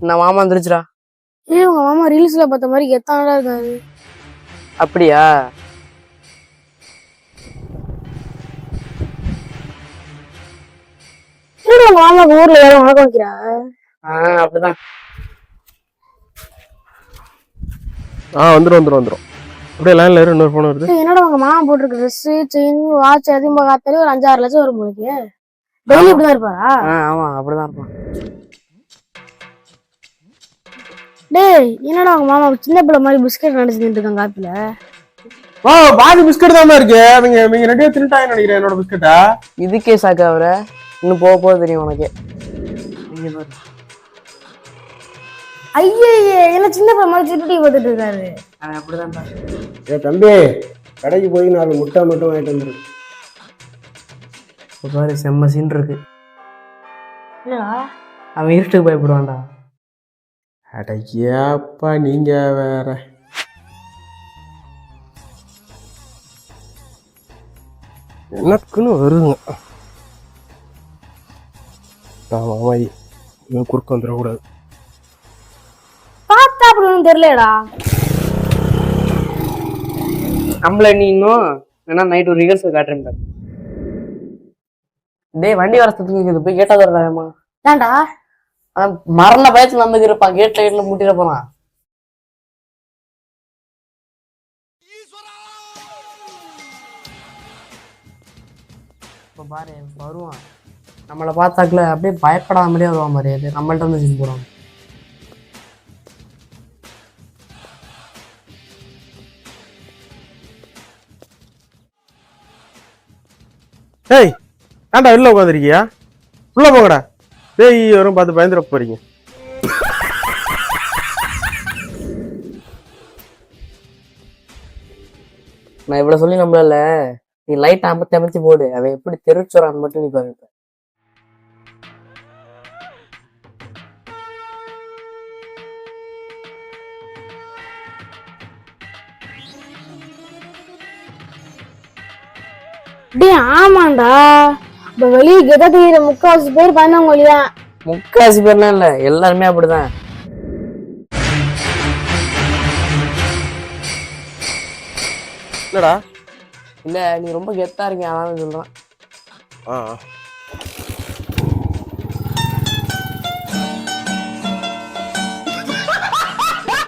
நான் மாமா வந்துருச்சுடா. உங்க மாமா ரீல்ஸ்ல பார்த்த மாதிரி எத்தானடா இருக்காரு. அப்படியா? உங்க மாமா ஊர்ல யாரும் வணக்கம் வைக்கிறா? அப்படிதான். வந்துரும் அப்படியே லைன்ல இரு. இன்னொரு போன் வருது. என்னடா உங்க மாமா போட்டிருக்க ட்ரெஸ் செயின் வாட்ச் அதிகமாக காத்தாலே ஒரு 5-6 லட்சம் வரும் உங்களுக்கு. டெய்லி இப்படிதான் இருப்பாரா? ஆமா அப்படிதான் இருப்பான். டேய் என்னடா உங்க மாமா சின்ன பிள்ளை மாதிரி பிஸ்கெட் நினைச்சுட்டு இருக்காங்க காப்பில. பாதி பிஸ்கட் தான் இருக்கு. நீங்க ரெண்டு பேரும் தின்னுட்டாங்கன்னு நினைக்கிறேன் என்னோட பிஸ்கட்டா. இதுக்கே சாக்கு அவரை. இன்னும் போக தெரியும் உனக்கு. ஐயே என்ன சின்ன பிள்ளை மாதிரி சுட்டி பார்த்துட்டு இருக்காரு. அப்படிதான். தம்பி கடைக்கு போய் 4 முட்டை மட்டும் வாங்கிட்டு வந்துரு. பாரு செம்ம சீன் இருக்கு. என்னடா அவன் இருட்டுக்கு பயப்படுவான்டா. அடையாப்பா நீங்க வேற. எனக்குன்னு வருதுங்க. மாமாயி இவன் குறுக்க வந்துடக்கூடாது. பார்த்தா அப்படி ஒன்றும் தெரியலடா. நம்மள நீ இன்னும் வேணா நைட் ஒரு ரிஹர்சல் காட்டுறேன். டேய் வண்டி வர சத்தம் போய் கேட்டா தரலாமா? ஏன்டா மரண பயத்துல வந்து இருப்பான். கேட்ல முட்டிட போறான். இப்ப பாரு வருவான். நம்மளை பார்த்தாக்குல அப்படியே பயப்படாமலே வருவான். மாதிரி அது நம்மள்ட்ட வந்து சின் போடுவான். ஏய் ஏன்டா வெளில உட்காந்துருக்கியா? உள்ள போங்கடா. ஏய் வரும் பார்த்து பயந்துட போறீங்க. நான் இவ்வளவு சொல்லி நம்மள நீ லைட் அமைச்சு போடு. அவன் எப்படி தெரிச்சுறான்னு மட்டும் நீ பாருங்க. டேய் ஆமாண்டா. இப்ப வெளியே கெட்ட தெரியுற 3/4 பேர் பயந்தவங்க வழிதான். 3/4 பேர்லாம் இல்ல, எல்லாருமே அப்படிதான். என்னடா? இல்ல நீ ரொம்ப கெத்தா இருக்கீங்க அதான் சொல்றான்.